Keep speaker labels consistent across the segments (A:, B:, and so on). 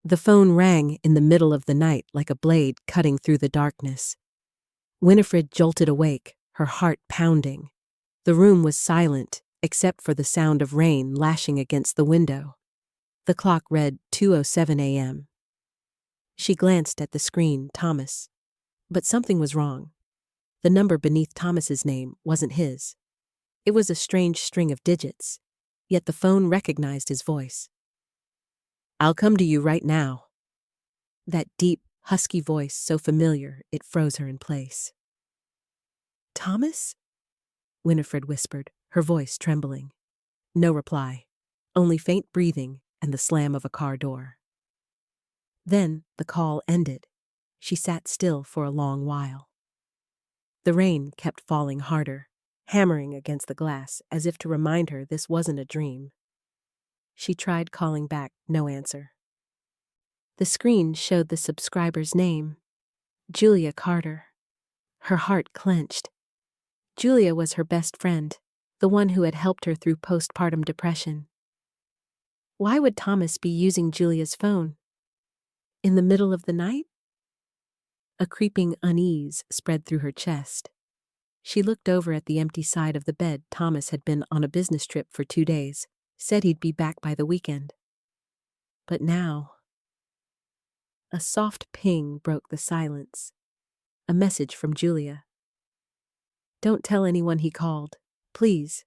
A: The phone rang in the middle of the night like a blade cutting through the darkness. Winifred jolted awake, her heart pounding. The room was silent, except for the sound of rain lashing against the window. The clock read 2:07 a.m. She glanced at the screen, Thomas. But something was wrong. The number beneath Thomas's name wasn't his. It was a strange string of digits, yet the phone recognized his voice. "I'll come to you right now." That deep, husky voice so familiar it froze her in place. "Thomas?" Winifred whispered, her voice trembling. No reply, only faint breathing and the slam of a car door. Then the call ended. She sat still for a long while. The rain kept falling harder, hammering against the glass as if to remind her this wasn't a dream. She tried calling back, no answer. The screen showed the subscriber's name, Julia Carter. Her heart clenched. Julia was her best friend, the one who had helped her through postpartum depression. Why would Thomas be using Julia's phone? In the middle of the night? A creeping unease spread through her chest. She looked over at the empty side of the bed. Thomas had been on a business trip for 2 days, said he'd be back by the weekend. But now... A soft ping broke the silence. A message from Julia. "Don't tell anyone he called, please."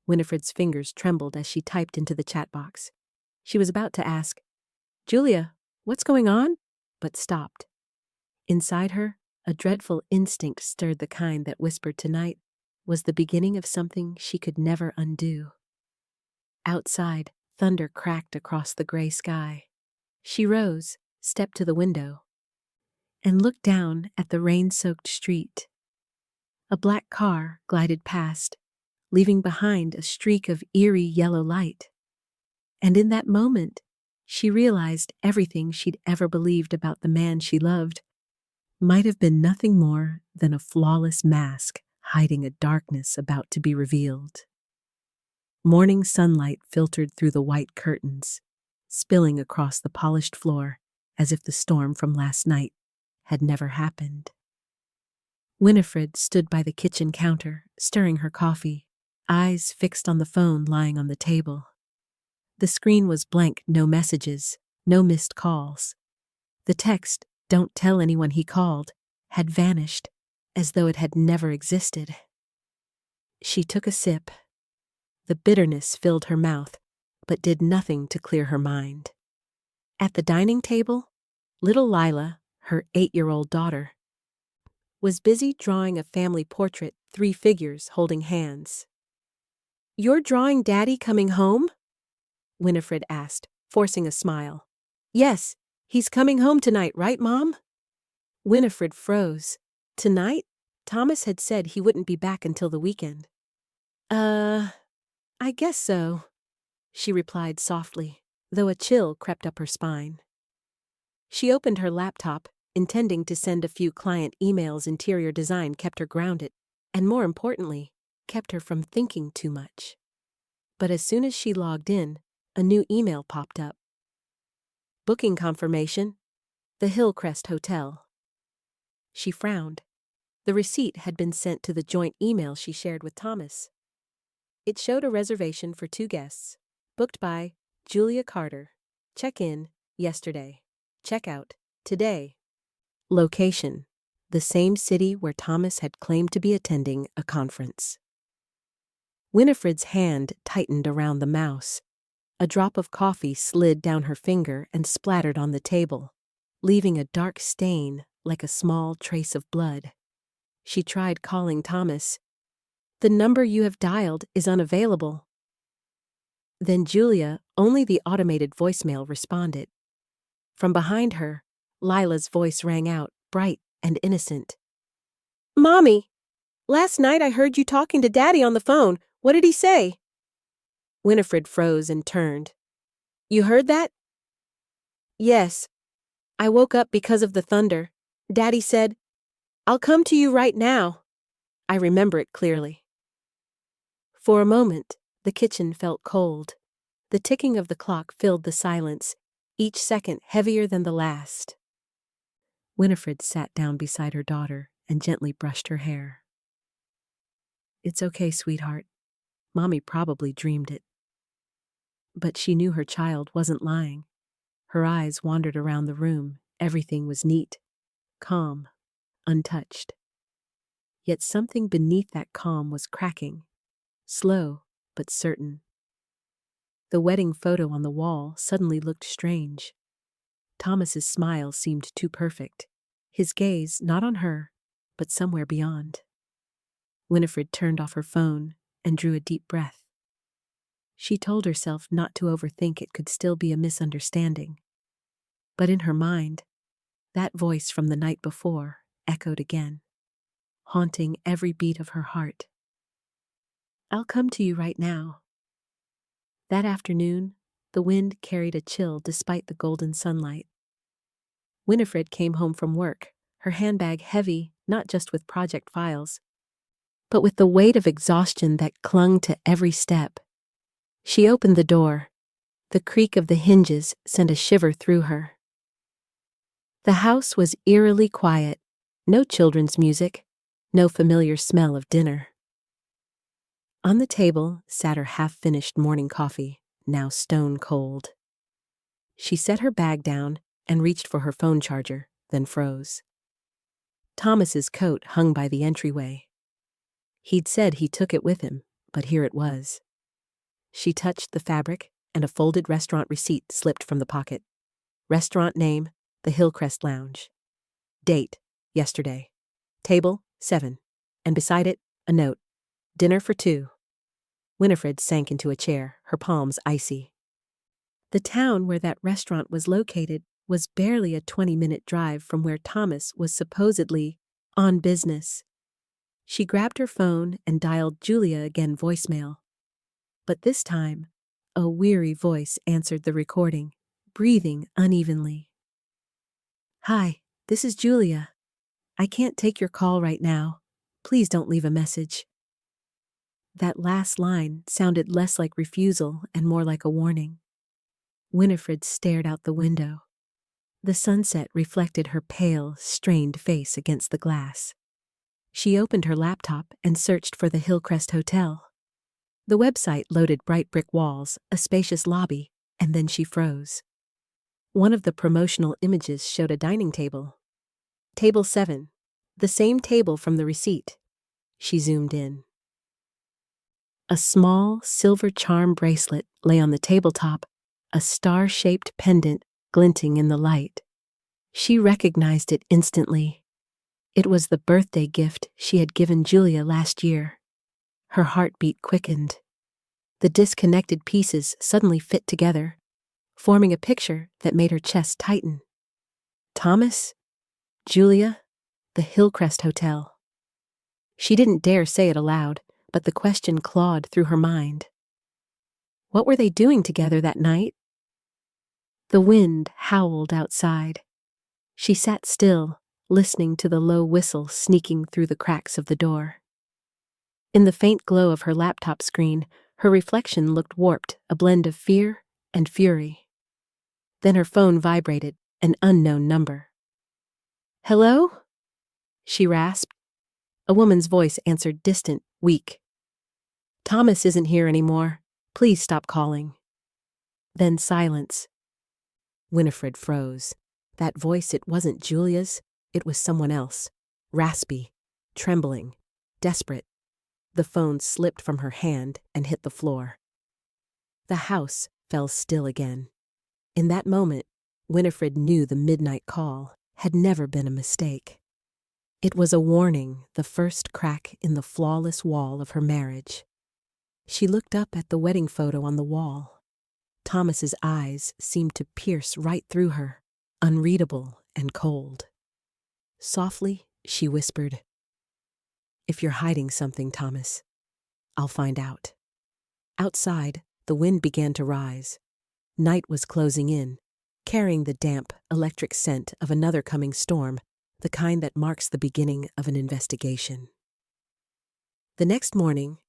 A: Winifred's fingers trembled as she typed into the chat box. She was about to ask, "Julia, what's going on?" but stopped. Inside her, a dreadful instinct stirred, the kind that whispered tonight was the beginning of something she could never undo. Outside, thunder cracked across the gray sky. She rose, stepped to the window, and looked down at the rain-soaked street. A black car glided past, leaving behind a streak of eerie yellow light. And in that moment, she realized everything she'd ever believed about the man she loved might have been nothing more than a flawless mask hiding a darkness about to be revealed. Morning sunlight filtered through the white curtains, spilling across the polished floor as if the storm from last night had never happened. Winifred stood by the kitchen counter, stirring her coffee, eyes fixed on the phone lying on the table. The screen was blank, no messages, no missed calls. The text, "Don't tell anyone he called," had vanished, as though it had never existed. She took a sip. The bitterness filled her mouth, but did nothing to clear her mind. At the dining table, little Lila, her 8-year-old daughter, was busy drawing a family portrait, 3 figures holding hands. "You're drawing Daddy coming home?" Winifred asked, forcing a smile. "Yes, he's coming home tonight, right, Mom?" Winifred froze. Tonight? Thomas had said he wouldn't be back until the weekend. I guess so," she replied softly, though a chill crept up her spine. She opened her laptop, intending to send a few client emails. Interior design kept her grounded, and more importantly, kept her from thinking too much. But as soon as she logged in, a new email popped up. Booking confirmation, the Hillcrest Hotel. She frowned. The receipt had been sent to the joint email she shared with Thomas. It showed a reservation for 2 guests, booked by Julia Carter. Check-in, yesterday. Check-out, today. Location, the same city where Thomas had claimed to be attending a conference. Winifred's hand tightened around the mouse. A drop of coffee slid down her finger and splattered on the table, leaving a dark stain like a small trace of blood. She tried calling Thomas. "The number you have dialed is unavailable." Then Julia, only the automated voicemail, responded. From behind her, Lila's voice rang out, bright and innocent. "Mommy, last night I heard you talking to Daddy on the phone. What did he say?" Winifred froze and turned. "You heard that?" "Yes. I woke up because of the thunder. Daddy said, 'I'll come to you right now.' I remember it clearly." For a moment, the kitchen felt cold. The ticking of the clock filled the silence, each second heavier than the last. Winifred sat down beside her daughter and gently brushed her hair. "It's okay, sweetheart. Mommy probably dreamed it." But she knew her child wasn't lying. Her eyes wandered around the room. Everything was neat, calm, untouched. Yet something beneath that calm was cracking, slow but certain. The wedding photo on the wall suddenly looked strange. Thomas's smile seemed too perfect, his gaze not on her, but somewhere beyond. Winifred turned off her phone and drew a deep breath. She told herself not to overthink, it could still be a misunderstanding. But in her mind, that voice from the night before echoed again, haunting every beat of her heart. "I'll come to you right now." That afternoon, the wind carried a chill despite the golden sunlight. Winifred came home from work, her handbag heavy not just with project files, but with the weight of exhaustion that clung to every step. She opened the door. The creak of the hinges sent a shiver through her. The house was eerily quiet, no children's music, no familiar smell of dinner. On the table sat her half-finished morning coffee, now stone cold. She set her bag down and reached for her phone charger, then froze. Thomas's coat hung by the entryway. He'd said he took it with him, but here it was. She touched the fabric, and a folded restaurant receipt slipped from the pocket. Restaurant name, the Hillcrest Lounge. Date, yesterday. Table, 7. And beside it, a note. Dinner for 2. Winifred sank into a chair, her palms icy. The town where that restaurant was located was barely a 20-minute drive from where Thomas was supposedly on business. She grabbed her phone and dialed Julia again voicemail. But this time, a weary voice answered the recording, breathing unevenly. "Hi, this is Julia. I can't take your call right now. Please don't leave a message." That last line sounded less like refusal and more like a warning. Winifred stared out the window. The sunset reflected her pale, strained face against the glass. She opened her laptop and searched for the Hillcrest Hotel. The website loaded bright brick walls, a spacious lobby, and then she froze. One of the promotional images showed a dining table. Table 7, the same table from the receipt. She zoomed in. A small silver charm bracelet lay on the tabletop, a star-shaped pendant glinting in the light. She recognized it instantly. It was the birthday gift she had given Julia last year. Her heartbeat quickened. The disconnected pieces suddenly fit together, forming a picture that made her chest tighten. Thomas, Julia, the Hillcrest Hotel. She didn't dare say it aloud, but the question clawed through her mind. What were they doing together that night? The wind howled outside. She sat still, listening to the low whistle sneaking through the cracks of the door. In the faint glow of her laptop screen, her reflection looked warped, a blend of fear and fury. Then her phone vibrated, an unknown number. "Hello?" she rasped. A woman's voice answered, distant, weak. "Thomas isn't here anymore. Please stop calling." Then silence. Winifred froze. That voice, it wasn't Julia's, it was someone else. Raspy, trembling, desperate. The phone slipped from her hand and hit the floor. The house fell still again. In that moment, Winifred knew the midnight call had never been a mistake. It was a warning, the first crack in the flawless wall of her marriage. She looked up at the wedding photo on the wall. Thomas's eyes seemed to pierce right through her, unreadable and cold. Softly, she whispered, "If you're hiding something, Thomas, I'll find out." Outside, the wind began to rise. Night was closing in, carrying the damp, electric scent of another coming storm, the kind that marks the beginning of an investigation. The next morning,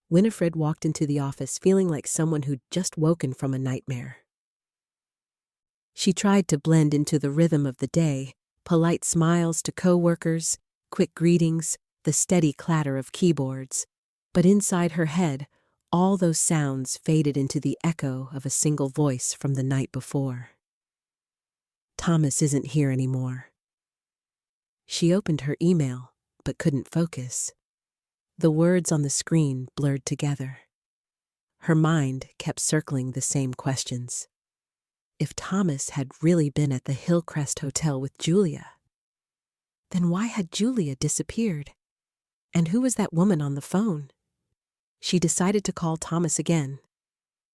A: Winifred walked into the office feeling like someone who'd just woken from a nightmare. She tried to blend into the rhythm of the day, polite smiles to coworkers, quick greetings, the steady clatter of keyboards. But inside her head, all those sounds faded into the echo of a single voice from the night before. Thomas isn't here anymore. She opened her email, but couldn't focus. The words on the screen blurred together. Her mind kept circling the same questions. If Thomas had really been at the Hillcrest Hotel with Julia, then why had Julia disappeared? And who was that woman on the phone? She decided to call Thomas again.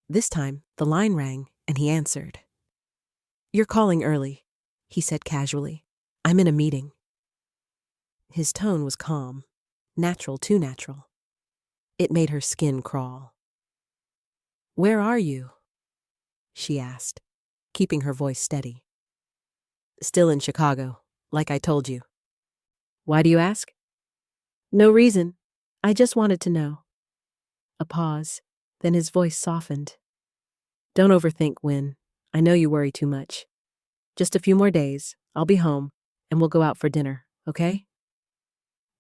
A: This time, the line rang, and he answered. "You're calling early," he said casually. "I'm in a meeting." His tone was calm, natural too natural. It made her skin crawl. "Where are you?" she asked, keeping her voice steady. "Still in Chicago, like I told you." "Why do you ask?" "No reason. I just wanted to know." A pause, then his voice softened. "Don't overthink, Win. I know you worry too much. Just a few more days, I'll be home, and we'll go out for dinner, okay?"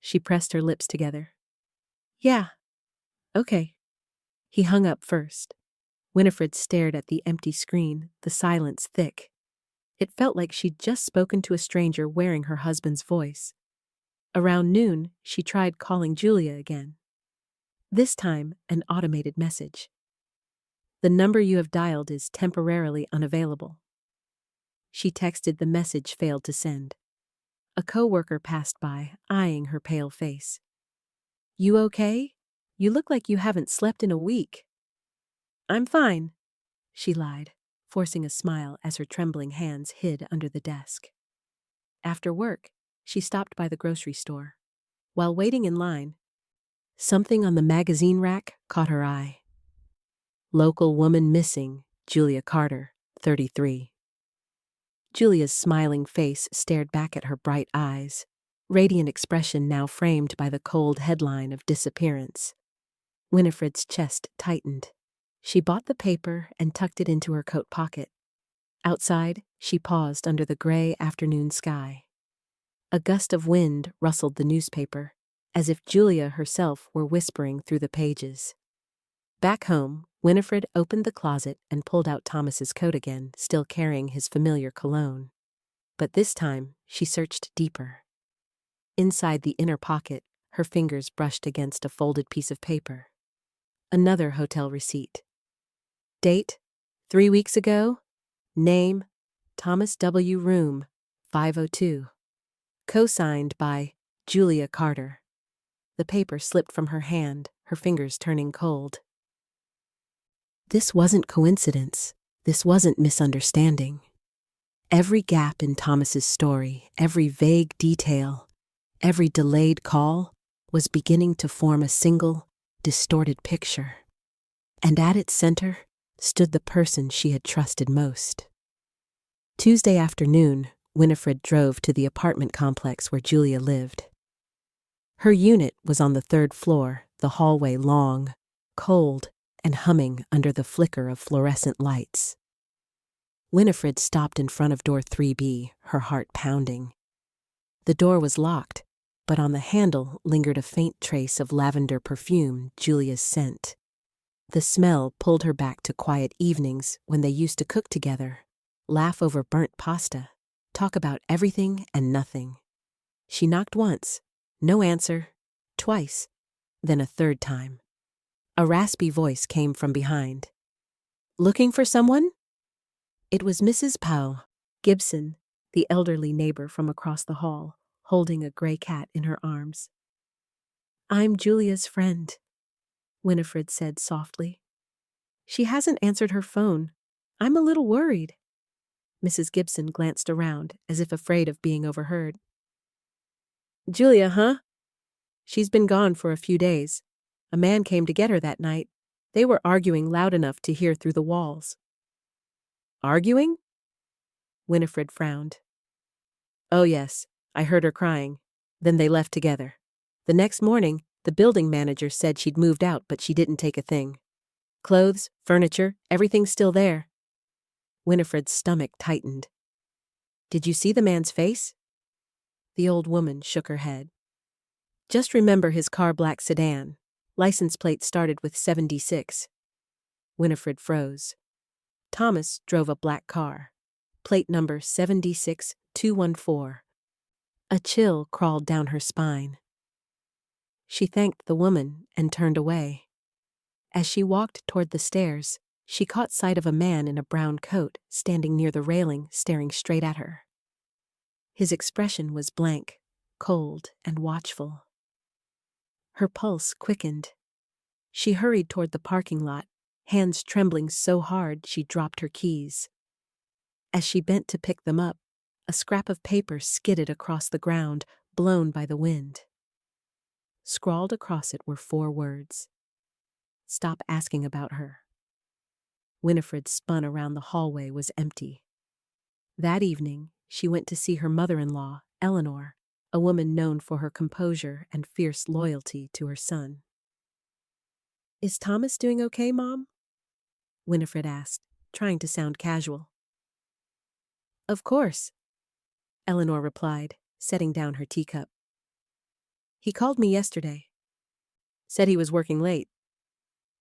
A: She pressed her lips together. "Yeah, okay." He hung up first. Winifred stared at the empty screen, the silence thick. It felt like she'd just spoken to a stranger wearing her husband's voice. Around noon, she tried calling Julia again. This time, an automated message. "The number you have dialed is temporarily unavailable." She texted, the message failed to send. A coworker passed by, eyeing her pale face. "You okay? You look like you haven't slept in a week." "I'm fine," she lied, forcing a smile as her trembling hands hid under the desk. After work, she stopped by the grocery store. While waiting in line, something on the magazine rack caught her eye. "Local woman missing, Julia Carter, 33. Julia's smiling face stared back at her bright eyes, radiant expression now framed by the cold headline of disappearance. Winifred's chest tightened. She bought the paper and tucked it into her coat pocket. Outside, she paused under the gray afternoon sky. A gust of wind rustled the newspaper, as if Julia herself were whispering through the pages. Back home, Winifred opened the closet and pulled out Thomas's coat again, still carrying his familiar cologne. But this time, she searched deeper. Inside the inner pocket, her fingers brushed against a folded piece of paper. Another hotel receipt. Date, 3 weeks ago. Name, Thomas W. Room, 502. Co-signed by Julia Carter. The paper slipped from her hand, her fingers turning cold. This wasn't coincidence. This wasn't misunderstanding. Every gap in Thomas's story, every vague detail, every delayed call was beginning to form a single, distorted picture. And at its center stood the person she had trusted most. Tuesday afternoon, Winifred drove to the apartment complex where Julia lived. Her unit was on the 3rd floor, the hallway long, cold, and humming under the flicker of fluorescent lights. Winifred stopped in front of door 3B, her heart pounding. The door was locked, but on the handle lingered a faint trace of lavender perfume, Julia's scent. The smell pulled her back to quiet evenings when they used to cook together, laugh over burnt pasta, talk about everything and nothing. She knocked once, no answer, twice, then a 3rd time. A raspy voice came from behind. "Looking for someone?" It was Mrs. Powell, Gibson, the elderly neighbor from across the hall, holding a gray cat in her arms. "I'm Julia's friend," Winifred said softly. "She hasn't answered her phone. I'm a little worried." Mrs. Gibson glanced around, as if afraid of being overheard. "Julia, huh? She's been gone for a few days. A man came to get her that night. They were arguing loud enough to hear through the walls." "Arguing?" Winifred frowned. "Oh yes, I heard her crying. Then they left together. The next morning, the building manager said she'd moved out, but she didn't take a thing. Clothes, furniture, everything's still there." Winifred's stomach tightened. Did you see the man's face? The old woman shook her head. Just remember his car black sedan. License plate started with 76. Winifred froze. Thomas drove a black car. Plate number 76214. A chill crawled down her spine. She thanked the woman and turned away. As she walked toward the stairs, she caught sight of a man in a brown coat standing near the railing, staring straight at her. His expression was blank, cold, and watchful. Her pulse quickened. She hurried toward the parking lot, hands trembling so hard she dropped her keys. As she bent to pick them up, a scrap of paper skidded across the ground, blown by the wind. Scrawled across it were 4 words. Stop asking about her. Winifred spun around. The hallway was empty. That evening, she went to see her mother-in-law, Eleanor, a woman known for her composure and fierce loyalty to her son. Is Thomas doing okay, Mom? Winifred asked, trying to sound casual. Of course, Eleanor replied, setting down her teacup. He called me yesterday. Said he was working late.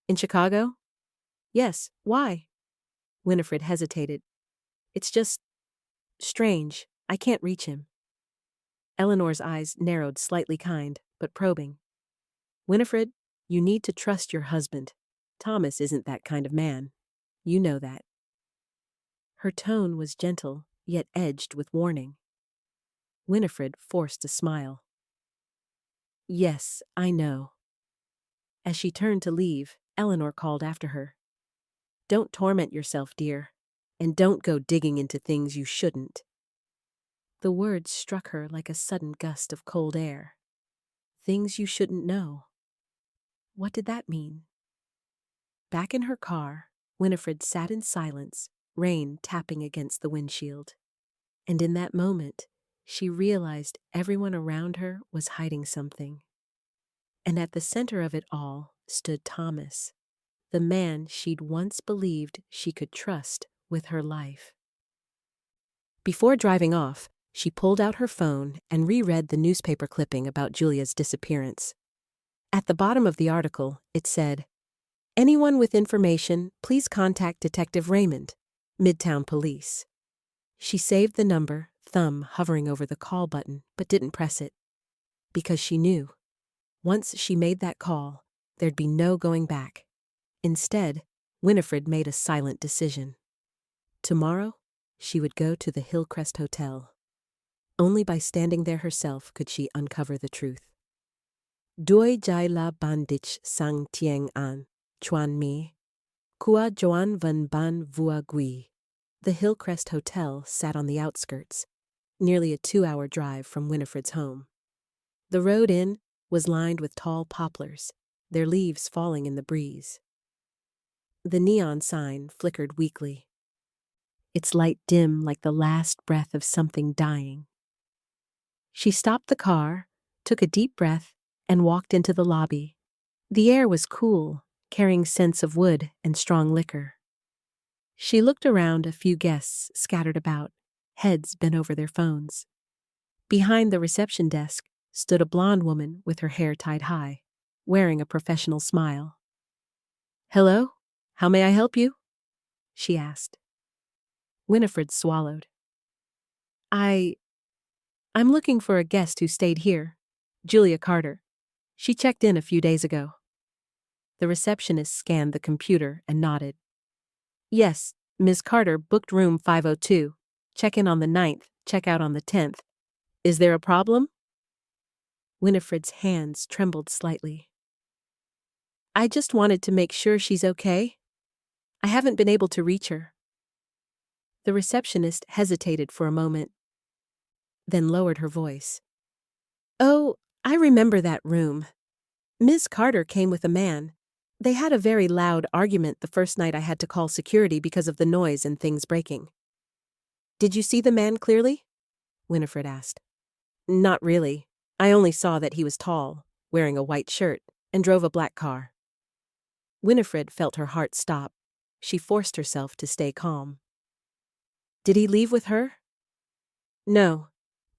A: In Chicago? Yes, why? Winifred hesitated. It's just strange. I can't reach him. Eleanor's eyes narrowed, slightly kind, but probing. Winifred, you need to trust your husband. Thomas isn't that kind of man. You know that. Her tone was gentle, yet edged with warning. Winifred forced a smile. Yes, I know. As she turned to leave, Eleanor called after her. Don't torment yourself, dear, and don't go digging into things you shouldn't. The words struck her like a sudden gust of cold air. Things you shouldn't know. What did that mean? Back in her car, Winifred sat in silence, rain tapping against the windshield. And in that moment, she realized everyone around her was hiding something. And at the center of it all stood Thomas, the man she'd once believed she could trust with her life. Before driving off, she pulled out her phone and reread the newspaper clipping about Julia's disappearance. At the bottom of the article, it said, "Anyone with information, please contact Detective Raymond, Midtown Police." She saved the number, thumb hovering over the call button, but didn't press it. Because she knew, once she made that call, there'd be no going back. Instead, Winifred made a silent decision. Tomorrow, she would go to the Hillcrest Hotel. Only by standing there herself could she uncover the truth. Doi jai la bandich sang tieng an, chuan mi, kua joan van ban vua gui. The Hillcrest Hotel sat on the outskirts, nearly a 2-hour drive from Winifred's home. The road in was lined with tall poplars, their leaves falling in the breeze. The neon sign flickered weakly, its light dim like the last breath of something dying. She stopped the car, took a deep breath, and walked into the lobby. The air was cool, carrying scents of wood and strong liquor. She looked around. A few guests scattered about, heads bent over their phones. Behind the reception desk stood a blonde woman with her hair tied high, wearing a professional smile. "Hello? How may I help you?" she asked. Winifred swallowed. I'm looking for a guest who stayed here, Julia Carter. She checked in a few days ago." The receptionist scanned the computer and nodded. "Yes, Ms. Carter booked room 502. Check in on the 9th, check out on the 10th. Is there a problem?" Winifred's hands trembled slightly. "I just wanted to make sure she's okay. I haven't been able to reach her." The receptionist hesitated for a moment, then lowered her voice. "Oh, I remember that room. Ms. Carter came with a man. They had a very loud argument the first night I had to call security because of the noise and things breaking." "Did you see the man clearly?" Winifred asked. "Not really. I only saw that he was tall, wearing a white shirt, and drove a black car." Winifred felt her heart stop. She forced herself to stay calm. Did he leave with her? No.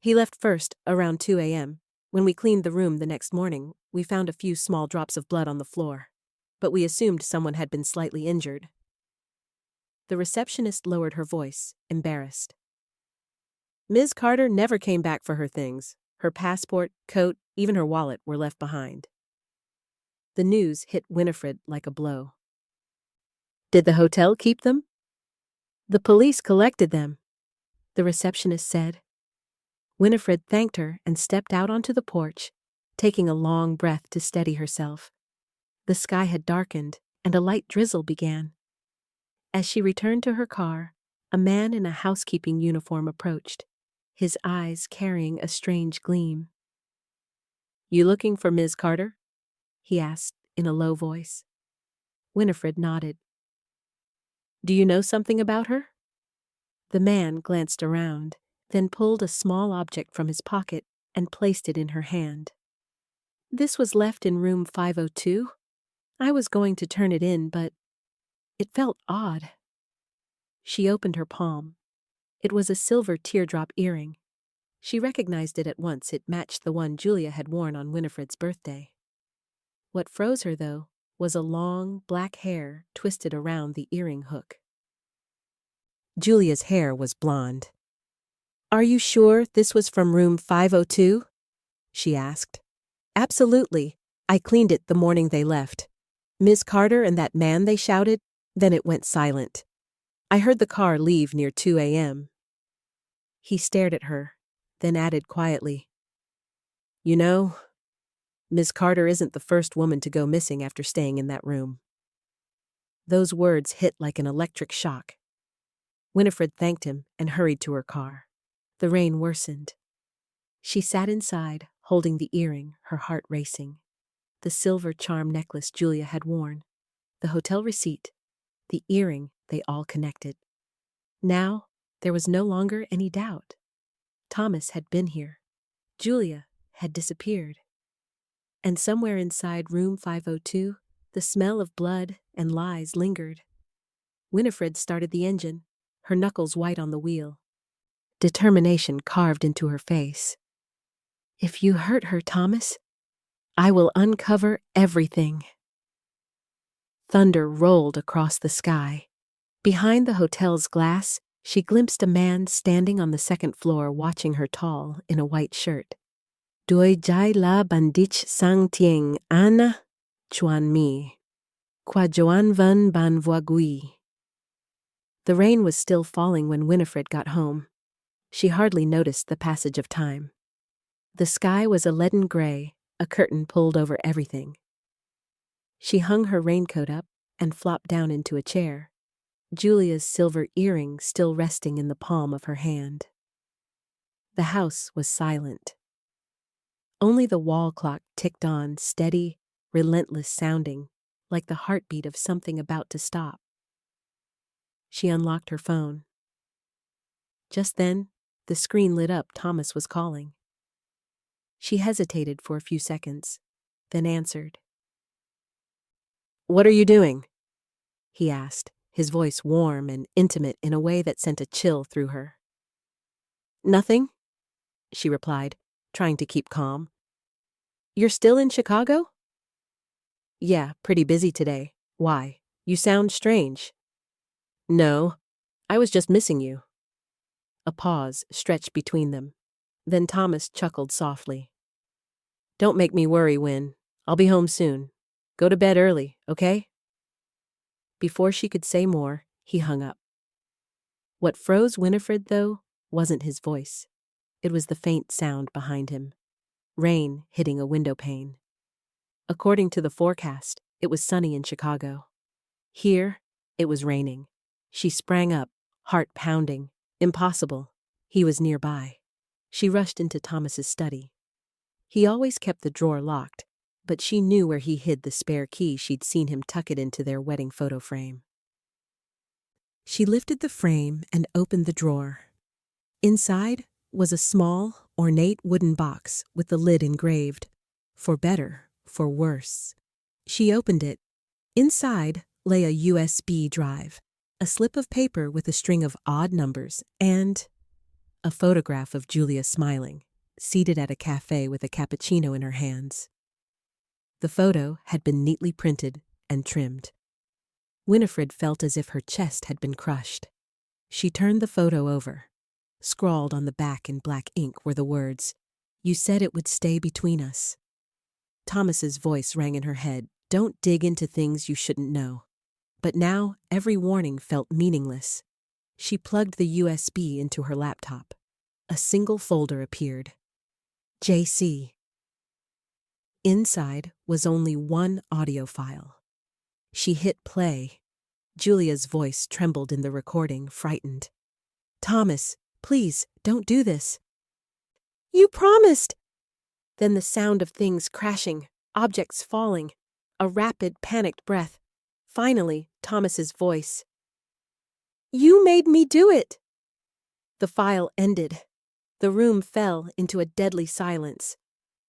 A: He left first, around 2 a.m. When we cleaned the room the next morning, we found a few small drops of blood on the floor. But we assumed someone had been slightly injured. The receptionist lowered her voice, embarrassed. Ms. Carter never came back for her things. Her passport, coat, even her wallet were left behind. The news hit Winifred like a blow. Did the hotel keep them? The police collected them, the receptionist said. Winifred thanked her and stepped out onto the porch, taking a long breath to steady herself. The sky had darkened, and a light drizzle began. As she returned to her car, a man in a housekeeping uniform approached, his eyes carrying a strange gleam. You looking for Ms. Carter? He asked in a low voice. Winifred nodded. Do you know something about her? The man glanced around, then pulled a small object from his pocket and placed it in her hand. This was left in room 502. I was going to turn it in, but it felt odd. She opened her palm. It was a silver teardrop earring. She recognized it at once. It matched the one Julia had worn on Winifred's birthday. What froze her, though, was a long, black hair twisted around the earring hook. Julia's hair was blonde. Are you sure this was from room 502? She asked. Absolutely. I cleaned it the morning they left. Ms. Carter and that man, they shouted. Then it went silent. I heard the car leave near 2 a.m. He stared at her, then added quietly, You know, Ms. Carter isn't the first woman to go missing after staying in that room. Those words hit like an electric shock. Winifred thanked him and hurried to her car. The rain worsened. She sat inside, holding the earring, her heart racing. The silver charm necklace Julia had worn, the hotel receipt, the earring, they all connected. Now, there was no longer any doubt. Thomas had been here. Julia had disappeared. And somewhere inside room 502, the smell of blood and lies lingered. Winifred started the engine, her knuckles white on the wheel. Determination carved into her face. If you hurt her, Thomas, I will uncover everything. Thunder rolled across the sky. Behind the hotel's glass, she glimpsed a man standing on the second floor watching her tall in a white shirt. Doi jai la bandich sang tieng ana chuan mi. Qua joan van ban voagui. The rain was still falling when Winifred got home. She hardly noticed the passage of time. The sky was a leaden gray, a curtain pulled over everything. She hung her raincoat up and flopped down into a chair, Julia's silver earring still resting in the palm of her hand. The house was silent. Only the wall clock ticked on, steady, relentless sounding, like the heartbeat of something about to stop. She unlocked her phone. Just then, the screen lit up. Thomas was calling. She hesitated for a few seconds, then answered. What are you doing? He asked, his voice warm and intimate in a way that sent a chill through her. Nothing, she replied, trying to keep calm. You're still in Chicago? Yeah, pretty busy today. Why? You sound strange. No, I was just missing you. A pause stretched between them. Then Thomas chuckled softly. Don't make me worry, Win. I'll be home soon. Go to bed early, okay? Before she could say more, he hung up. What froze Winifred, though, wasn't his voice. It was the faint sound behind him. Rain hitting a window pane. According to the forecast, it was sunny in Chicago. Here, it was raining. She sprang up, heart pounding. Impossible. He was nearby. She rushed into Thomas's study. He always kept the drawer locked, but she knew where he hid the spare key. She'd seen him tuck it into their wedding photo frame. She lifted the frame and opened the drawer. Inside was a small, ornate wooden box with the lid engraved, "For better, for worse." She opened it. Inside lay a USB drive. a slip of paper with a string of odd numbers, and a photograph of Julia smiling, seated at a cafe with a cappuccino in her hands. The photo had been neatly printed and trimmed. Winifred felt as if her chest had been crushed. She turned the photo over. Scrawled on the back in black ink were the words, "You said it would stay between us." Thomas's voice rang in her head, "Don't dig into things you shouldn't know." But now every warning felt meaningless. She plugged the USB into her laptop. A single folder appeared. JC. Inside was only one audio file. She hit play. Julia's voice trembled in the recording, frightened. "Thomas, please, don't do this." "You promised!" Then the sound of things crashing, objects falling, a rapid, panicked breath. Finally, Thomas's voice. "You made me do it!" The file ended. The room fell into a deadly silence.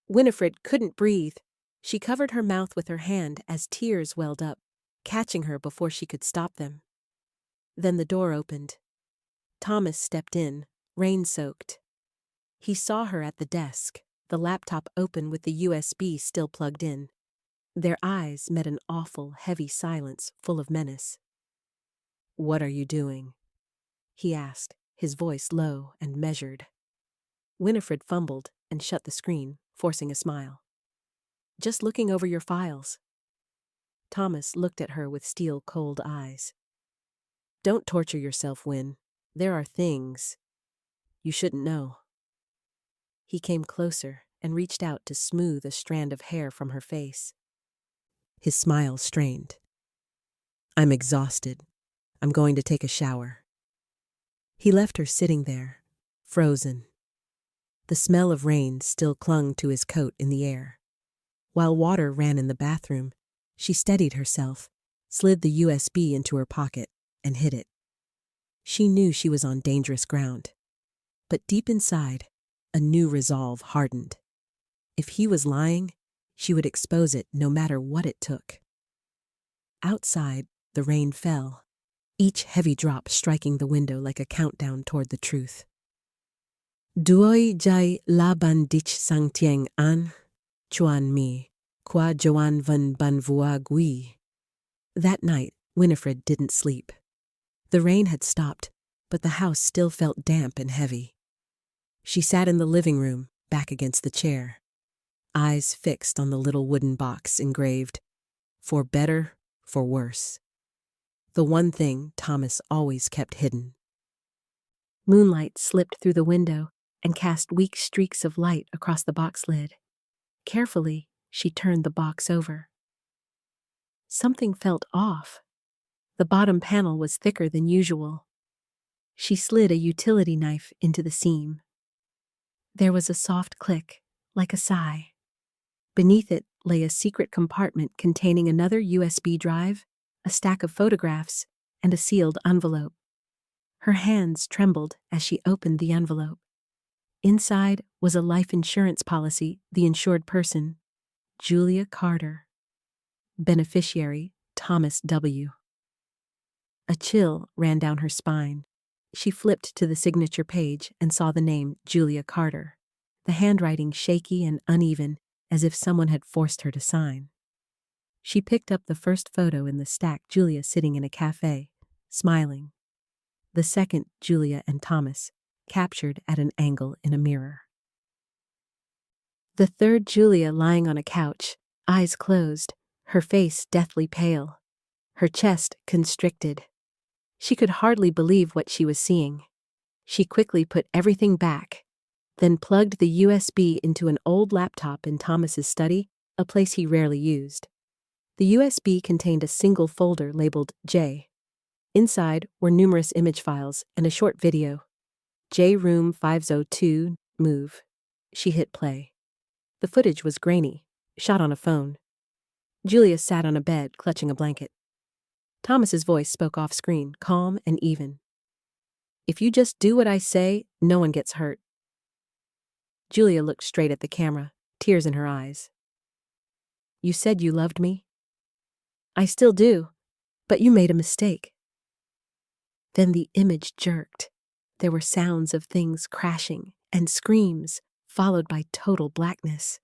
A: Winifred couldn't breathe. She covered her mouth with her hand as tears welled up, catching her before she could stop them. Then the door opened. Thomas stepped in, rain-soaked. He saw her at the desk, the laptop open with the USB still plugged in. Their eyes met an awful, heavy silence full of menace. "What are you doing?" he asked, his voice low and measured. Winifred fumbled and shut the screen, forcing a smile. "Just looking over your files." Thomas looked at her with steel-cold eyes. "Don't torture yourself, Win. There are things you shouldn't know." He came closer and reached out to smooth a strand of hair from her face. His smile strained. "I'm exhausted. I'm going to take a shower." He left her sitting there, frozen. The smell of rain still clung to his coat in the air. While water ran in the bathroom, she steadied herself, slid the USB into her pocket, and hid it. She knew she was on dangerous ground. But deep inside, a new resolve hardened. If he was lying, she would expose it no matter what it took. Outside, the rain fell, each heavy drop striking the window like a countdown toward the truth. "Duoi jai laban dich sang tieng an, chuan mi, qua joan van ban vua gui." That night, Winifred didn't sleep. The rain had stopped, but the house still felt damp and heavy. She sat in the living room, back against the chair, eyes fixed on the little wooden box engraved, "For better, for worse." The one thing Thomas always kept hidden. Moonlight slipped through the window and cast weak streaks of light across the box lid. Carefully, she turned the box over. Something felt off. The bottom panel was thicker than usual. She slid a utility knife into the seam. There was a soft click, like a sigh. Beneath it lay a secret compartment containing another USB drive, a stack of photographs, and a sealed envelope. Her hands trembled as she opened the envelope. Inside was a life insurance policy, the insured person, Julia Carter. Beneficiary, Thomas W. A chill ran down her spine. She flipped to the signature page and saw the name Julia Carter, the handwriting shaky and uneven, as if someone had forced her to sign. She picked up the first photo in the stack, Julia sitting in a cafe, smiling. The second, Julia and Thomas, captured at an angle in a mirror. The third, Julia lying on a couch, eyes closed, her face deathly pale, her chest constricted. She could hardly believe what she was seeing. She quickly put everything back, then plugged the USB into an old laptop in Thomas's study, a place he rarely used. The USB contained a single folder labeled J. Inside were numerous image files and a short video. J Room 502, move. She hit play. The footage was grainy, shot on a phone. Julia sat on a bed, clutching a blanket. Thomas's voice spoke off screen, calm and even. "If you just do what I say, no one gets hurt." Julia looked straight at the camera, tears in her eyes. "You said you loved me?" "I still do, but you made a mistake." Then the image jerked. There were sounds of things crashing and screams, followed by total blackness.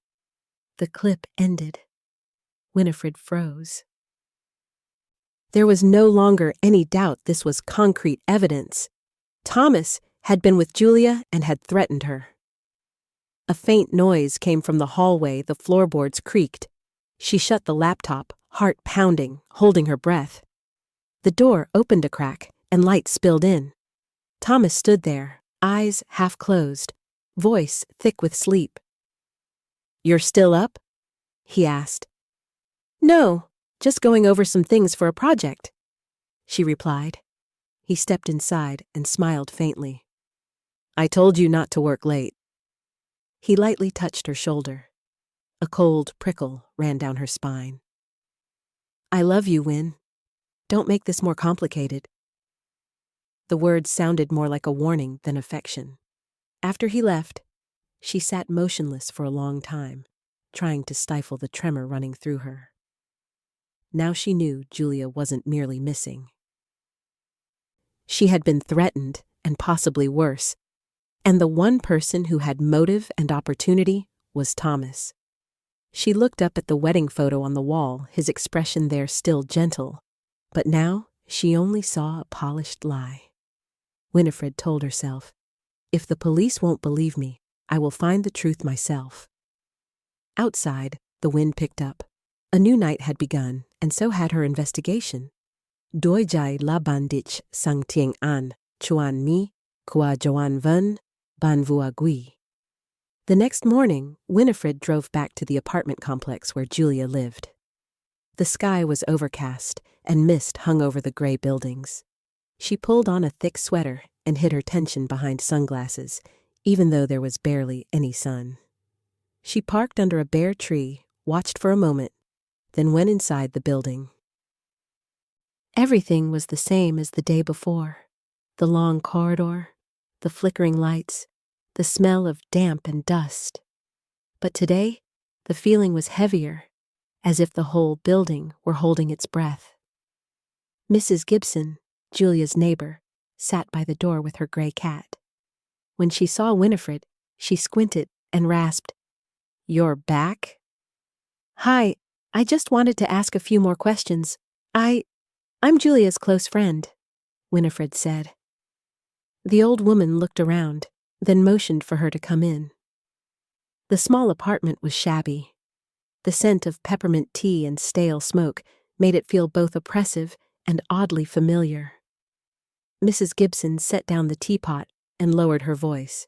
A: The clip ended. Winifred froze. There was no longer any doubt this was concrete evidence. Thomas had been with Julia and had threatened her. A faint noise came from the hallway, the floorboards creaked. She shut the laptop, heart pounding, holding her breath. The door opened a crack, and light spilled in. Thomas stood there, eyes half closed, voice thick with sleep. "You're still up?" he asked. "No, just going over some things for a project," she replied. He stepped inside and smiled faintly. "I told you not to work late." He lightly touched her shoulder. A cold prickle ran down her spine. "I love you, Win. Don't make this more complicated." The words sounded more like a warning than affection. After he left, she sat motionless for a long time, trying to stifle the tremor running through her. Now she knew Julia wasn't merely missing. She had been threatened, and possibly worse, and the one person who had motive and opportunity was Thomas. She looked up at the wedding photo on the wall, his expression there still gentle, but now she only saw a polished lie. Winifred told herself, "If the police won't believe me, I will find the truth myself." Outside, the wind picked up. A new night had begun, and so had her investigation. Doi jai la bandich sang tieng an, chuan mi, kua joan ven, ban vua gui. The next morning, Winifred drove back to the apartment complex where Julia lived. The sky was overcast, and mist hung over the gray buildings. She pulled on a thick sweater and hid her tension behind sunglasses, even though there was barely any sun. She parked under a bare tree, watched for a moment, then went inside the building. Everything was the same as the day before. The long corridor, the flickering lights, the smell of damp and dust. But today, the feeling was heavier, as if the whole building were holding its breath. Mrs. Gibson, Julia's neighbor, sat by the door with her gray cat. When she saw Winifred, she squinted and rasped, "You're back?" "Hi, I just wanted to ask a few more questions. I'm Julia's close friend," Winifred said. The old woman looked around, then motioned for her to come in. The small apartment was shabby. The scent of peppermint tea and stale smoke made it feel both oppressive and oddly familiar. Mrs. Gibson set down the teapot and lowered her voice.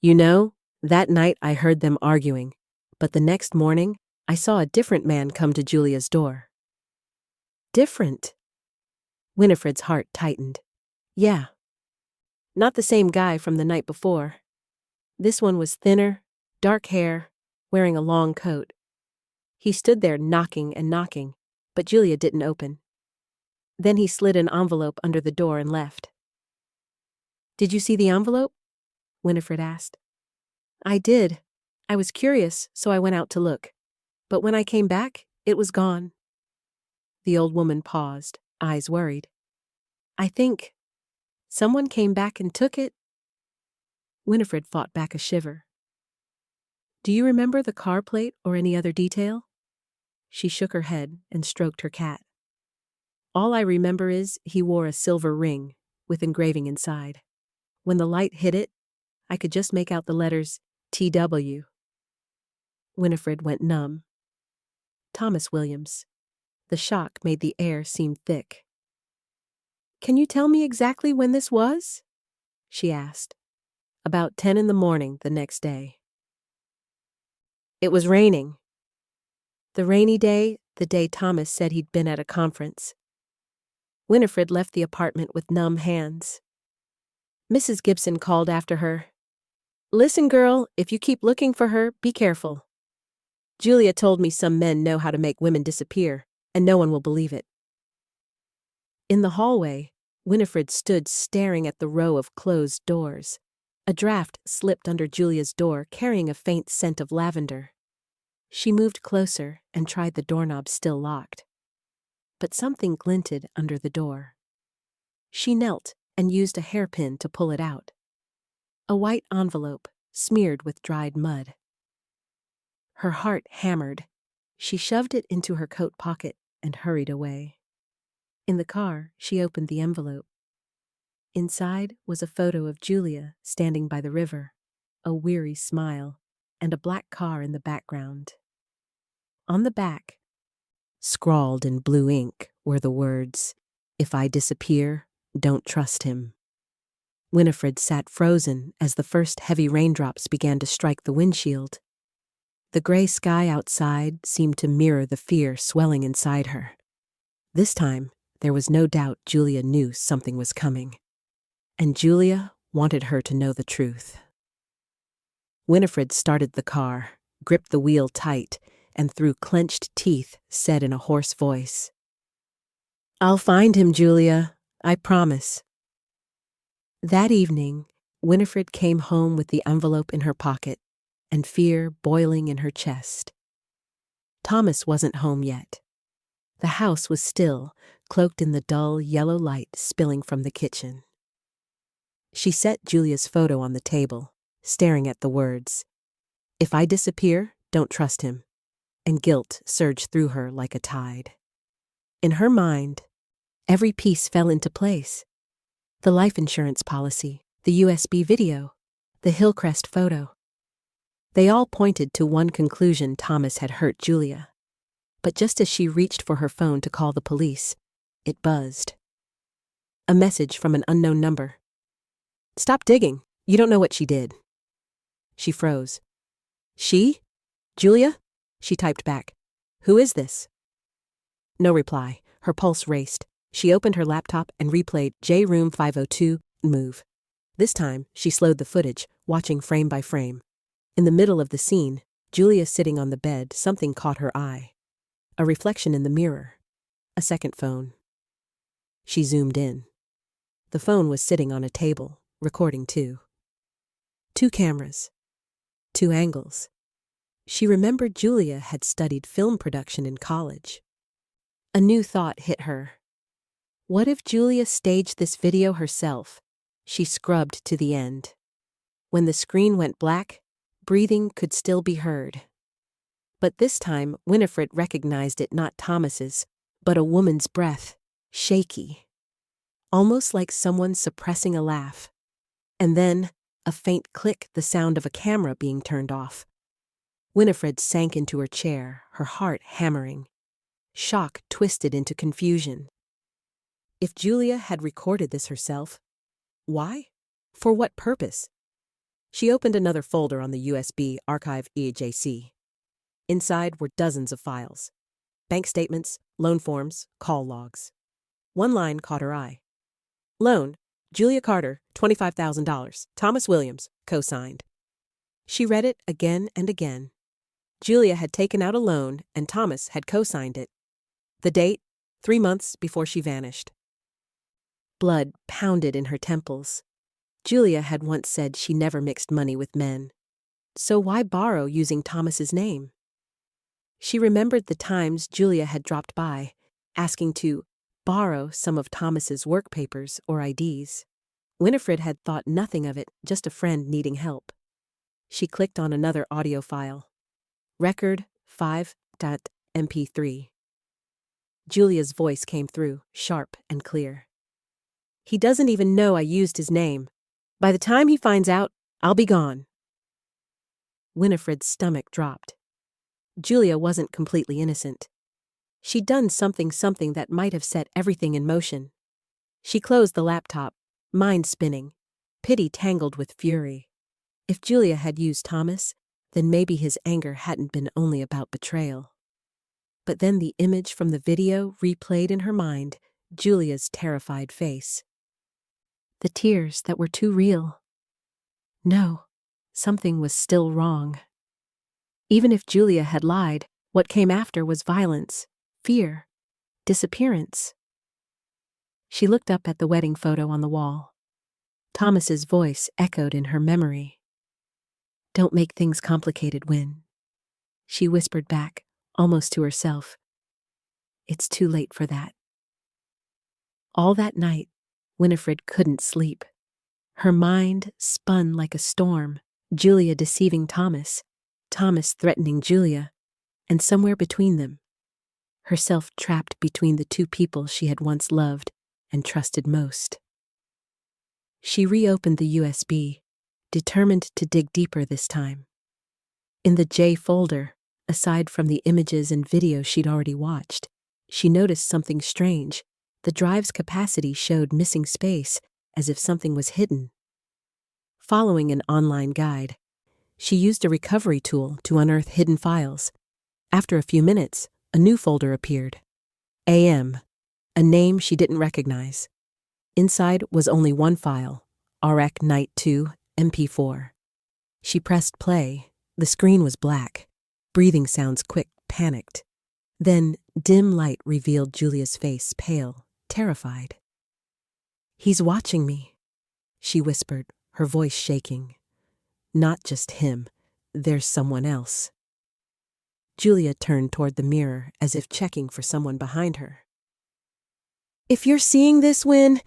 A: "You know, that night I heard them arguing, but the next morning I saw a different man come to Julia's door." "Different?" Winifred's heart tightened. "Yeah. Not the same guy from the night before. This one was thinner, dark hair, wearing a long coat. He stood there knocking and knocking, but Julia didn't open. Then he slid an envelope under the door and left." "Did you see the envelope?" Winifred asked. "I did. I was curious, so I went out to look. But when I came back, it was gone." The old woman paused, eyes worried. "I think someone came back and took it." Winifred fought back a shiver. "Do you remember the car plate or any other detail?" She shook her head and stroked her cat. "All I remember is he wore a silver ring with engraving inside. When the light hit it, I could just make out the letters TW." Winifred went numb. Thomas Williams. The shock made the air seem thick. "Can you tell me exactly when this was?" she asked. "About 10 in the morning the next day." "It was raining." "The rainy day, the day Thomas said he'd been at a conference." Winifred left the apartment with numb hands. Mrs. Gibson called after her, "Listen, girl, if you keep looking for her, be careful. Julia told me some men know how to make women disappear, and no one will believe it." In the hallway, Winifred stood staring at the row of closed doors. A draft slipped under Julia's door, carrying a faint scent of lavender. She moved closer and tried the doorknob still locked. But something glinted under the door. She knelt and used a hairpin to pull it out. A white envelope, smeared with dried mud. Her heart hammered. She shoved it into her coat pocket and hurried away. In the car, she opened the envelope. Inside was a photo of Julia standing by the river, a weary smile, and a black car in the background. On the back, scrawled in blue ink, were the words, "If I disappear, don't trust him." Winifred sat frozen as the first heavy raindrops began to strike the windshield. The gray sky outside seemed to mirror the fear swelling inside her. This time, there was no doubt Julia knew something was coming. And Julia wanted her to know the truth. Winifred started the car, gripped the wheel tight, and through clenched teeth said in a hoarse voice, "I'll find him, Julia, I promise." That evening, Winifred came home with the envelope in her pocket and fear boiling in her chest. Thomas wasn't home yet. The house was still, cloaked in the dull yellow light spilling from the kitchen. She set Julia's photo on the table, staring at the words, "If I disappear, don't trust him," and guilt surged through her like a tide. In her mind, every piece fell into place. The life insurance policy, the USB video, the Hillcrest photo. They all pointed to one conclusion: Thomas had hurt Julia. But just as she reached for her phone to call the police, it buzzed. A message from an unknown number. "Stop digging. You don't know what she did." She froze. "She? Julia?" She typed back. "Who is this?" No reply. Her pulse raced. She opened her laptop and replayed J Room 502, move. This time, she slowed the footage, watching frame by frame. In the middle of the scene, Julia sitting on the bed, something caught her eye. A reflection in the mirror. A second phone. She zoomed in. The phone was sitting on a table, recording too. 2 cameras. 2 angles. She remembered Julia had studied film production in college. A new thought hit her. What if Julia staged this video herself? She scrubbed to the end. When the screen went black, breathing could still be heard. But this time, Winifred recognized it not Thomas's, but a woman's breath, shaky. Almost like someone suppressing a laugh. And then, a faint click, the sound of a camera being turned off. Winifred sank into her chair, her heart hammering. Shock twisted into confusion. If Julia had recorded this herself, why? For what purpose? She opened another folder on the USB archive EJC. Inside were dozens of files. Bank statements, loan forms, call logs. One line caught her eye. Loan, Julia Carter, $25,000. Thomas Williams, co-signed. She read it again and again. Julia had taken out a loan and Thomas had co-signed it. The date, 3 months before she vanished. Blood pounded in her temples. Julia had once said she never mixed money with men. So why borrow using Thomas's name? She remembered the times Julia had dropped by, asking to borrow some of Thomas's work papers or IDs. Winifred had thought nothing of it, just a friend needing help. She clicked on another audio file. Record 5.mp3. Julia's voice came through, sharp and clear. He doesn't even know I used his name. By the time he finds out, I'll be gone. Winifred's stomach dropped. Julia wasn't completely innocent. She'd done something that might have set everything in motion. She closed the laptop, mind spinning, pity tangled with fury. If Julia had used Thomas, then maybe his anger hadn't been only about betrayal. But then the image from the video replayed in her mind, Julia's terrified face. The tears that were too real. No, something was still wrong. Even if Julia had lied, what came after was violence, fear, disappearance. She looked up at the wedding photo on the wall. Thomas's voice echoed in her memory. "Don't make things complicated, Win." She whispered back, almost to herself. "It's too late for that." All that night, Winifred couldn't sleep. Her mind spun like a storm, Julia deceiving Thomas, Thomas threatening Julia, and somewhere between them, herself trapped between the two people she had once loved and trusted most. She reopened the USB, determined to dig deeper this time. In the J folder, aside from the images and videos she'd already watched, she noticed something strange. The drive's capacity showed missing space, as if something was hidden. Following an online guide, she used a recovery tool to unearth hidden files. After a few minutes, a new folder appeared. AM, a name she didn't recognize. Inside was only one file, REC Night 2 MP4. She pressed play. The screen was black. Breathing sounds quick, panicked. Then, dim light revealed Julia's face, pale, terrified. "He's watching me," she whispered, her voice shaking. "Not just him. There's someone else." Julia turned toward the mirror as if checking for someone behind her. "If you're seeing this, Win,"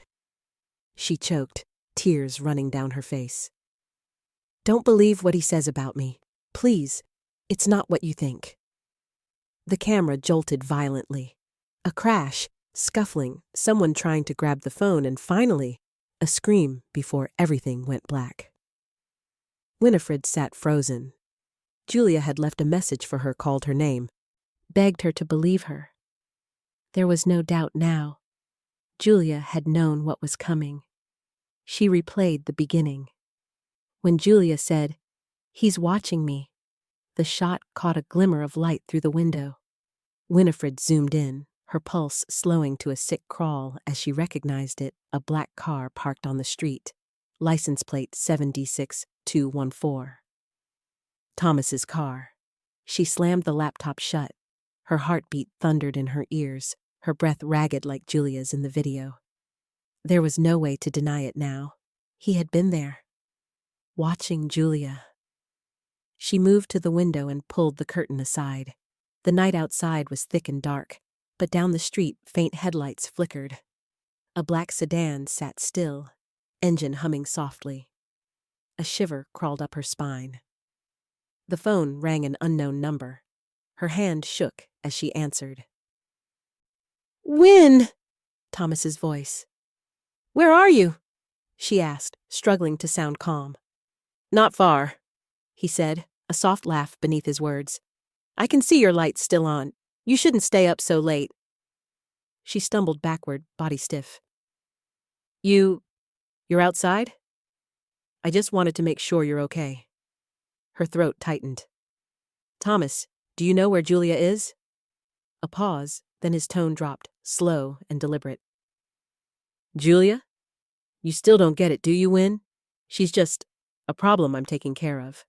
A: she choked, tears running down her face. "Don't believe what he says about me. Please, it's not what you think." The camera jolted violently. A crash, scuffling, someone trying to grab the phone, and finally, a scream before everything went black. Winifred sat frozen. Julia had left a message for her, called her name, begged her to believe her. There was no doubt now. Julia had known what was coming. She replayed the beginning. When Julia said, "He's watching me," the shot caught a glimmer of light through the window. Winifred zoomed in, her pulse slowing to a sick crawl as she recognized it, a black car parked on the street, license plate 7D6214. Thomas's car. She slammed the laptop shut. Her heartbeat thundered in her ears, her breath ragged like Julia's in the video. There was no way to deny it now. He had been there, watching Julia. She moved to the window and pulled the curtain aside. The night outside was thick and dark, but down the street faint headlights flickered. A black sedan sat still, engine humming softly. A shiver crawled up her spine. The phone rang an unknown number. Her hand shook as she answered. "Win!" Thomas's voice. "Where are you?" she asked, struggling to sound calm. "Not far," he said, a soft laugh beneath his words. "I can see your light's still on. You shouldn't stay up so late." She stumbled backward, body stiff. You're outside?" "I just wanted to make sure you're okay." Her throat tightened. "Thomas, do you know where Julia is?" A pause, then his tone dropped, slow and deliberate. "Julia? You still don't get it, do you, Win? She's just a problem I'm taking care of."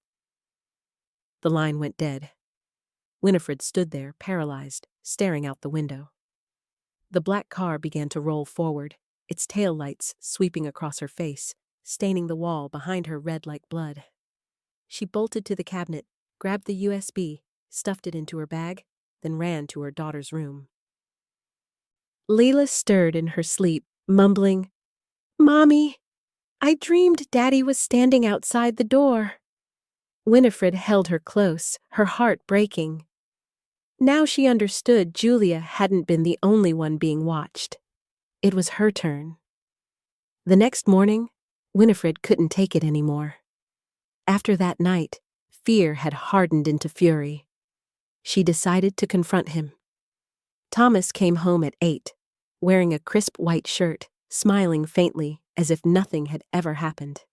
A: The line went dead. Winifred stood there, paralyzed, staring out the window. The black car began to roll forward, its tail lights sweeping across her face, staining the wall behind her red like blood. She bolted to the cabinet, grabbed the USB, stuffed it into her bag, then ran to her daughter's room. Leila stirred in her sleep, mumbling, "Mommy, I dreamed Daddy was standing outside the door." Winifred held her close, her heart breaking. Now she understood Julia hadn't been the only one being watched. It was her turn. The next morning, Winifred couldn't take it anymore. After that night, fear had hardened into fury. She decided to confront him. Thomas came home at 8, wearing a crisp white shirt, smiling faintly as if nothing had ever happened.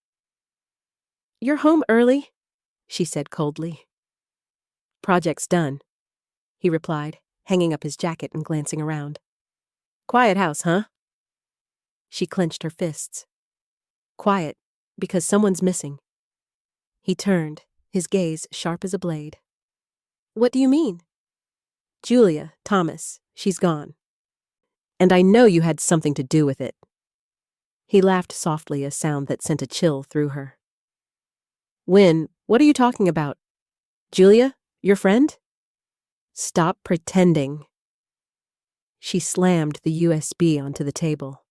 A: "You're home early," she said coldly. "Project's done," he replied, hanging up his jacket and glancing around. "Quiet house, huh?" She clenched her fists. "Quiet, because someone's missing." He turned, his gaze sharp as a blade. "What do you mean?" "Julia, Thomas, she's gone. And I know you had something to do with it." He laughed softly, a sound that sent a chill through her. "Win, what are you talking about? Julia, your friend?" "Stop pretending." She slammed the USB onto the table.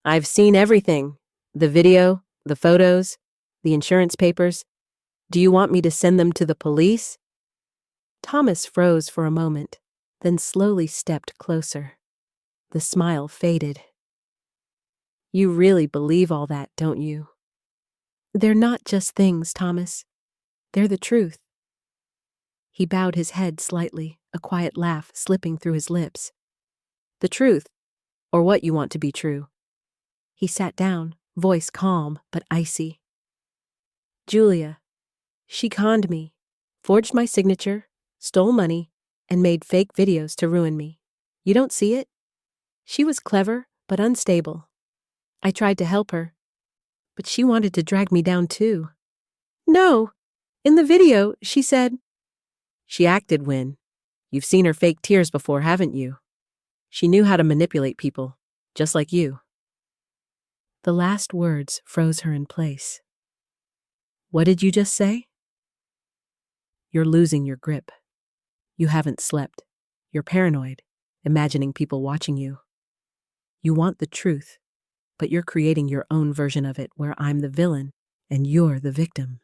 A: I've seen everything. The video, the photos, the insurance papers. Do you want me to send them to the police? Thomas froze for a moment, then slowly stepped closer. The smile faded. You really believe all that, don't you? They're not just things, Thomas. They're the truth. He bowed his head slightly, a quiet laugh slipping through his lips. The truth, or what you want to be true. He sat down, voice calm but icy. Julia. She conned me, forged my signature, stole money, and made fake videos to ruin me. You don't see it? She was clever but unstable. I tried to help her, but she wanted to drag me down too. No, in the video, she said. She acted, Win. You've seen her fake tears before, haven't you? She knew how to manipulate people, just like you. The last words froze her in place. What did you just say? You're losing your grip. You haven't slept. You're paranoid, imagining people watching you. You want the truth, but you're creating your own version of it where I'm the villain and you're the victim.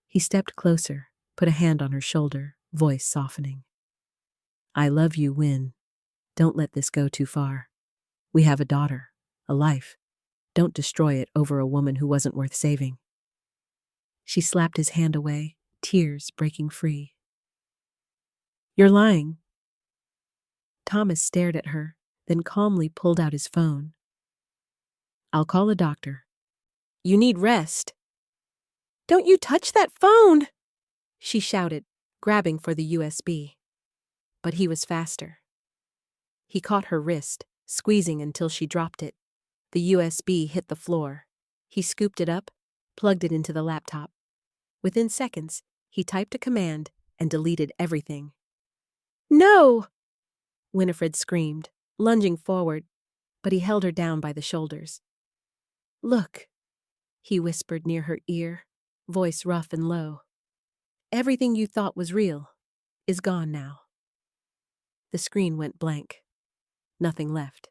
A: He stepped closer, put a hand on her shoulder, voice softening. I love you, Win. Don't let this go too far. We have a daughter, a life. Don't destroy it over a woman who wasn't worth saving. She slapped his hand away, tears breaking free. You're lying. Thomas stared at her, then calmly pulled out his phone. I'll call a doctor. You need rest. Don't you touch that phone! She shouted, grabbing for the USB. But he was faster. He caught her wrist, squeezing until she dropped it. The USB hit the floor. He scooped it up, plugged it into the laptop. Within seconds, he typed a command and deleted everything. No! Winifred screamed, lunging forward, but he held her down by the shoulders. Look, he whispered near her ear, voice rough and low. Everything you thought was real is gone now. The screen went blank. Nothing left.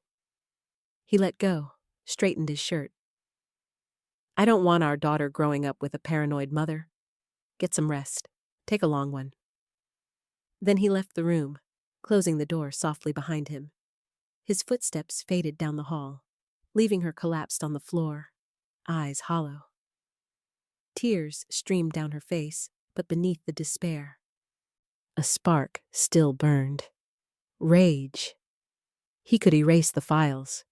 A: He let go, straightened his shirt. I don't want our daughter growing up with a paranoid mother. Get some rest. Take a long one. Then he left the room, closing the door softly behind him. His footsteps faded down the hall, leaving her collapsed on the floor, eyes hollow. Tears streamed down her face, but beneath the despair, a spark still burned. Rage. He could erase the files,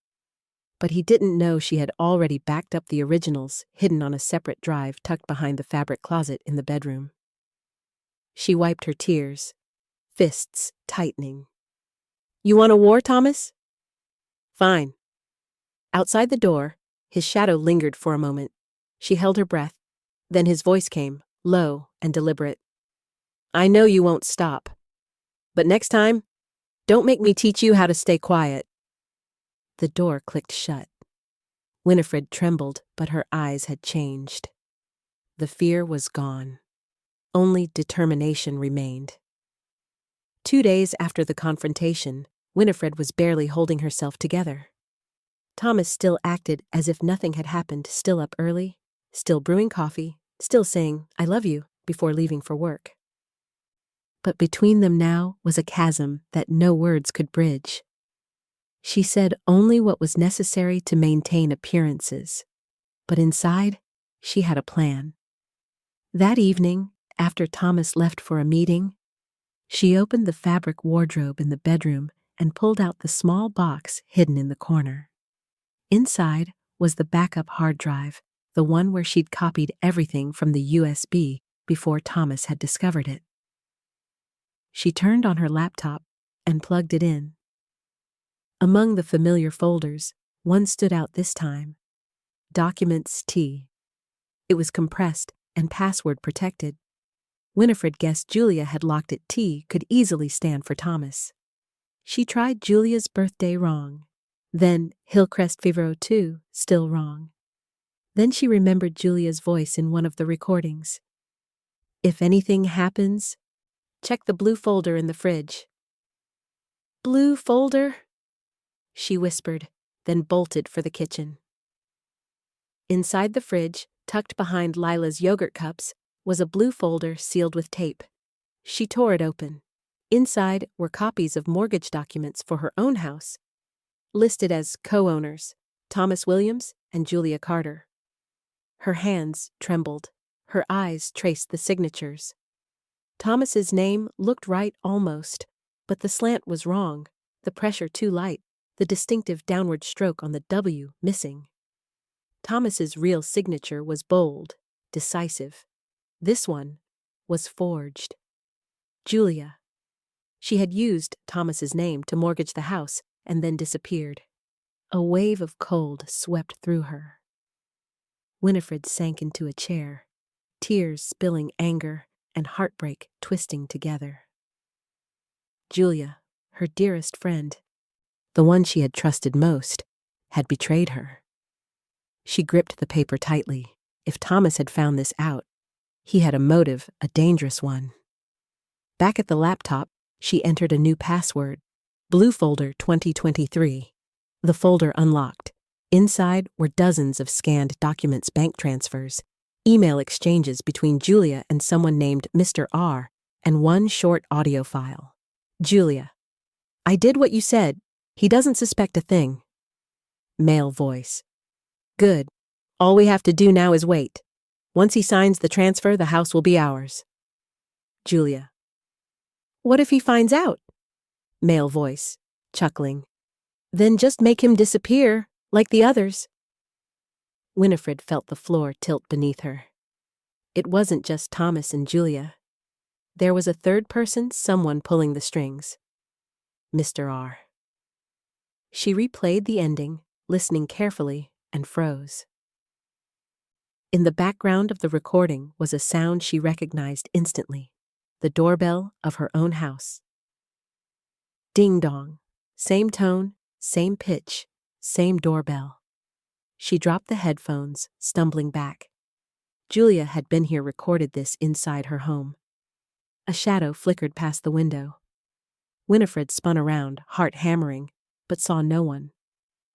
A: but he didn't know she had already backed up the originals hidden on a separate drive tucked behind the fabric closet in the bedroom. She wiped her tears, fists tightening. You want a war, Thomas? Fine. Outside the door, his shadow lingered for a moment. She held her breath. Then his voice came, low and deliberate. I know you won't stop. But next time, don't make me teach you how to stay quiet. The door clicked shut. Winifred trembled, but her eyes had changed. The fear was gone. Only determination remained. 2 days after the confrontation, Winifred was barely holding herself together. Thomas still acted as if nothing had happened, still up early, still brewing coffee, still saying, I love you, before leaving for work. But between them now was a chasm that no words could bridge. She said only what was necessary to maintain appearances, but inside, she had a plan. That evening, after Thomas left for a meeting, she opened the fabric wardrobe in the bedroom and pulled out the small box hidden in the corner. Inside was the backup hard drive, the one where she'd copied everything from the USB before Thomas had discovered it. She turned on her laptop and plugged it in. Among the familiar folders, one stood out this time. Documents T. It was compressed and password protected. Winifred guessed Julia had locked it T could easily stand for Thomas. She tried Julia's birthday wrong. Then Hillcrest Fever 02, still wrong. Then she remembered Julia's voice in one of the recordings. If anything happens, check the blue folder in the fridge. Blue folder? She whispered, then bolted for the kitchen. Inside the fridge, tucked behind Lila's yogurt cups, was a blue folder sealed with tape. She tore it open. Inside were copies of mortgage documents for her own house, listed as co-owners, Thomas Williams and Julia Carter. Her hands trembled. Her eyes traced the signatures. Thomas's name looked right almost, but the slant was wrong, the pressure too light, the distinctive downward stroke on the W missing. Thomas's real signature was bold, decisive. This one was forged. Julia. She had used Thomas's name to mortgage the house and then disappeared. A wave of cold swept through her. Winifred sank into a chair, tears spilling anger and heartbreak twisting together. Julia, her dearest friend, the one she had trusted most, had betrayed her. She gripped the paper tightly. If Thomas had found this out, he had a motive, a dangerous one. Back at the laptop, she entered a new password, Blue Folder 2023. The folder unlocked. Inside were dozens of scanned documents, bank transfers, email exchanges between Julia and someone named Mr. R, and one short audio file. Julia. I did what you said. He doesn't suspect a thing. Male voice. Good. All we have to do now is wait. Once he signs the transfer, the house will be ours. Julia. What if he finds out? Male voice, chuckling. Then just make him disappear, like the others. Winifred felt the floor tilt beneath her. It wasn't just Thomas and Julia. There was a third person, someone pulling the strings. Mr. R. She replayed the ending, listening carefully, and froze. In the background of the recording was a sound she recognized instantly, the doorbell of her own house. Ding-dong, same tone, same pitch, same doorbell. She dropped the headphones, stumbling back. Julia had been here, recorded this inside her home. A shadow flickered past the window. Winifred spun around, heart hammering, but saw no one.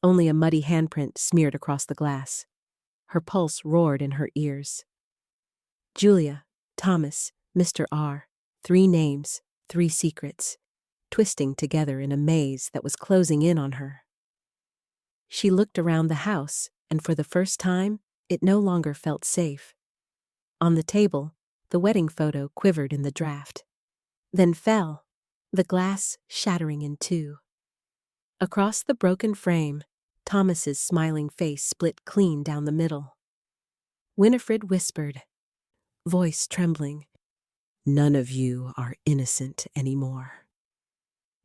A: Only a muddy handprint smeared across the glass. Her pulse roared in her ears. Julia, Thomas, Mr. R. 3 names, 3 secrets, twisting together in a maze that was closing in on her. She looked around the house, and for the first time, it no longer felt safe. On the table, the wedding photo quivered in the draft. Then fell, the glass shattering in two. Across the broken frame, Thomas's smiling face split clean down the middle. Winifred whispered, voice trembling, "None of you are innocent anymore."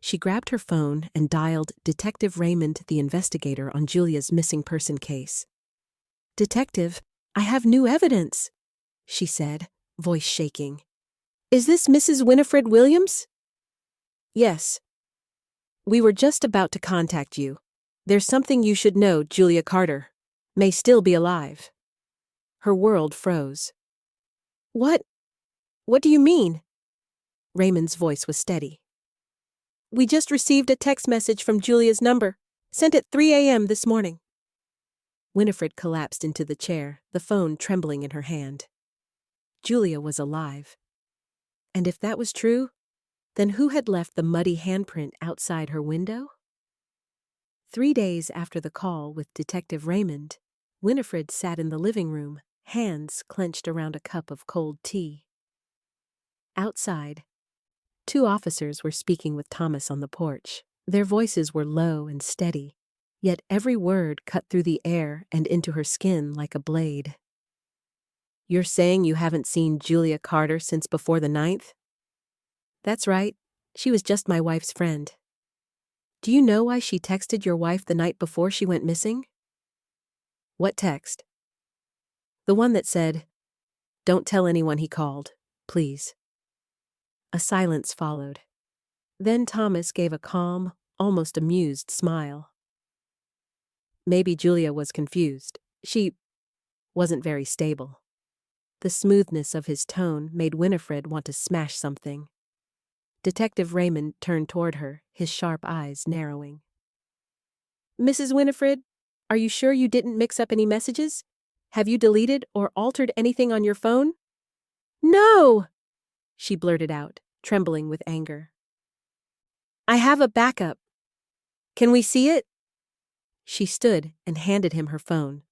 A: She grabbed her phone and dialed Detective Raymond, the investigator on Julia's missing person case. "Detective, I have new evidence," she said, voice shaking. "Is this Mrs. Winifred Williams?" "Yes. We were just about to contact you. There's something you should know. Julia Carter may still be alive." Her world froze. What do you mean?" Raymond's voice was steady. "We just received a text message from Julia's number, sent at 3 a.m. this morning." Winifred collapsed into the chair, the phone trembling in her hand. Julia was alive. And if that was true, then who had left the muddy handprint outside her window? 3 days after the call with Detective Raymond, Winifred sat in the living room, hands clenched around a cup of cold tea. Outside, 2 officers were speaking with Thomas on the porch. Their voices were low and steady, yet every word cut through the air and into her skin like a blade. "You're saying you haven't seen Julia Carter since before the 9th? "That's right. She was just my wife's friend." "Do you know why she texted your wife the night before she went missing?" "What text?" "The one that said, 'Don't tell anyone he called, please.'" A silence followed. Then Thomas gave a calm, almost amused smile. "Maybe Julia was confused. She wasn't very stable." The smoothness of his tone made Winifred want to smash something. Detective Raymond turned toward her, his sharp eyes narrowing. Mrs. Winifred, are you sure you didn't mix up any messages? Have you deleted or altered anything on your phone? No, she blurted out, trembling with anger. I have a backup. Can we see it? She stood and handed him her phone.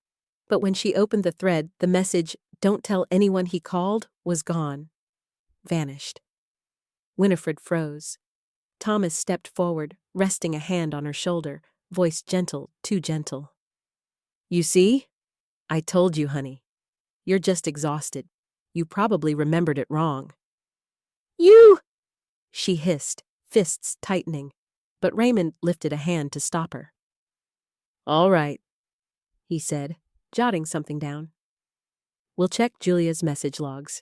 A: But when she opened the thread, the message, "Don't tell anyone he called," was gone. Vanished. Winifred froze. Thomas stepped forward, resting a hand on her shoulder, voice gentle, too gentle. You see? I told you, honey. You're just exhausted. You probably remembered it wrong. You! She hissed, fists tightening, but Raymond lifted a hand to stop her. All right, he said, jotting something down. We'll check Julia's message logs.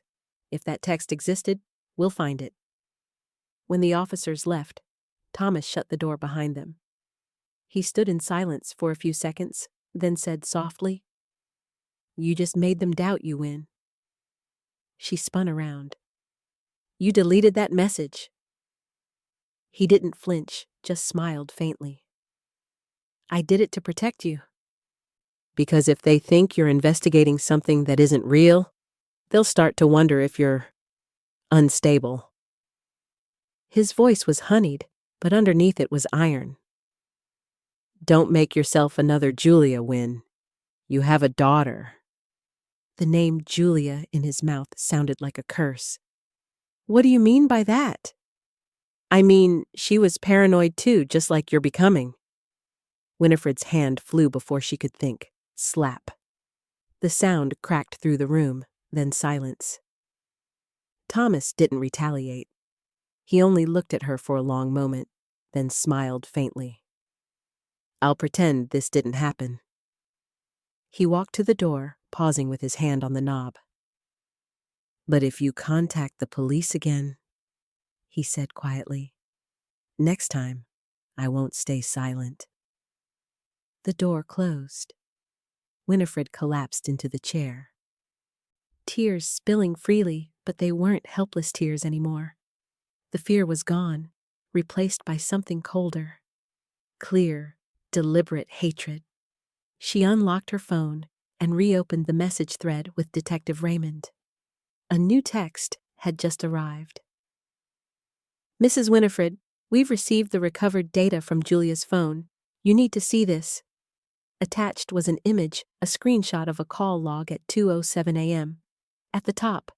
A: If that text existed, we'll find it. When the officers left, Thomas shut the door behind them. He stood in silence for a few seconds, then said softly, You just made them doubt you, Win. She spun around. You deleted that message. He didn't flinch, just smiled faintly. I did it to protect you. Because if they think you're investigating something that isn't real, they'll start to wonder if you're unstable. His voice was honeyed, but underneath it was iron. Don't make yourself another Julia, Win. You have a daughter. The name Julia in his mouth sounded like a curse. What do you mean by that? I mean, she was paranoid too, just like you're becoming. Winifred's hand flew before she could think. Slap. The sound cracked through the room, then silence. Thomas didn't retaliate. He only looked at her for a long moment, then smiled faintly. I'll pretend this didn't happen. He walked to the door, pausing with his hand on the knob. But if you contact the police again, he said quietly, next time, I won't stay silent. The door closed. Winifred collapsed into the chair. Tears spilling freely, but they weren't helpless tears anymore. The fear was gone, replaced by something colder. Clear, deliberate hatred. She unlocked her phone and reopened the message thread with Detective Raymond. A new text had just arrived. Mrs. Winifred, we've received the recovered data from Julia's phone. You need to see this. Attached was an image, a screenshot of a call log at 2:07 a.m. At the top,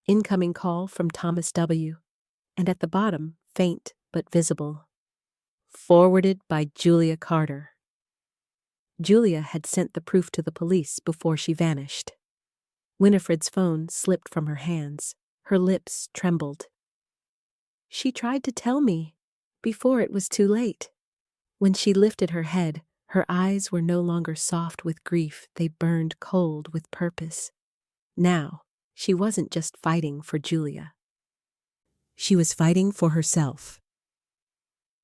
A: incoming call from Thomas W. And at the bottom, faint but visible. Forwarded by Julia Carter. Julia had sent the proof to the police before she vanished. Winifred's phone slipped from her hands. Her lips trembled. She tried to tell me, before it was too late. When she lifted her head, her eyes were no longer soft with grief, they burned cold with purpose. Now, she wasn't just fighting for Julia. She was fighting for herself.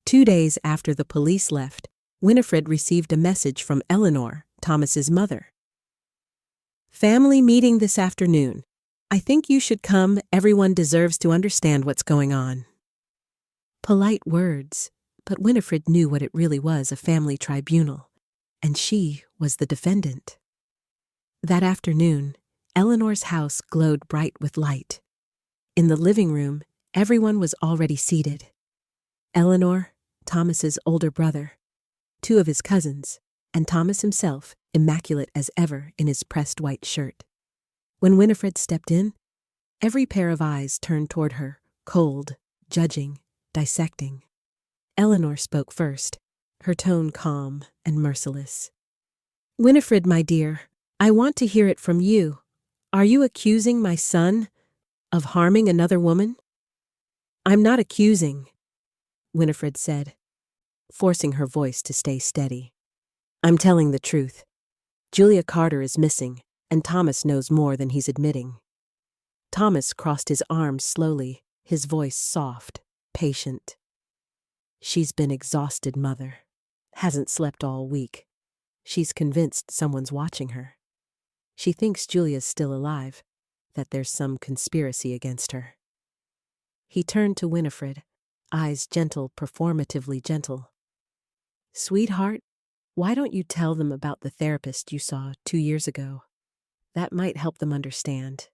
A: 2 days after the police left, Winifred received a message from Eleanor, Thomas's mother. Family meeting this afternoon. I think you should come. Everyone deserves to understand what's going on. Polite words, but Winifred knew what it really was, a family tribunal, and she was the defendant. That afternoon, Eleanor's house glowed bright with light. In the living room, everyone was already seated. Eleanor, Thomas's older brother, 2 of his cousins, and Thomas himself, immaculate as ever in his pressed white shirt. When Winifred stepped in, every pair of eyes turned toward her, cold, judging, dissecting. Eleanor spoke first, her tone calm and merciless. Winifred, my dear, I want to hear it from you. Are you accusing my son of harming another woman? I'm not accusing, Winifred said, forcing her voice to stay steady. I'm telling the truth. Julia Carter is missing, and Thomas knows more than he's admitting. Thomas crossed his arms slowly, his voice soft, patient. She's been exhausted, Mother. Hasn't slept all week. She's convinced someone's watching her. She thinks Julia's still alive, that there's some conspiracy against her. He turned to Winifred, eyes gentle, performatively gentle. Sweetheart, Why don't you tell them about the therapist you saw 2 years ago? That might help them understand.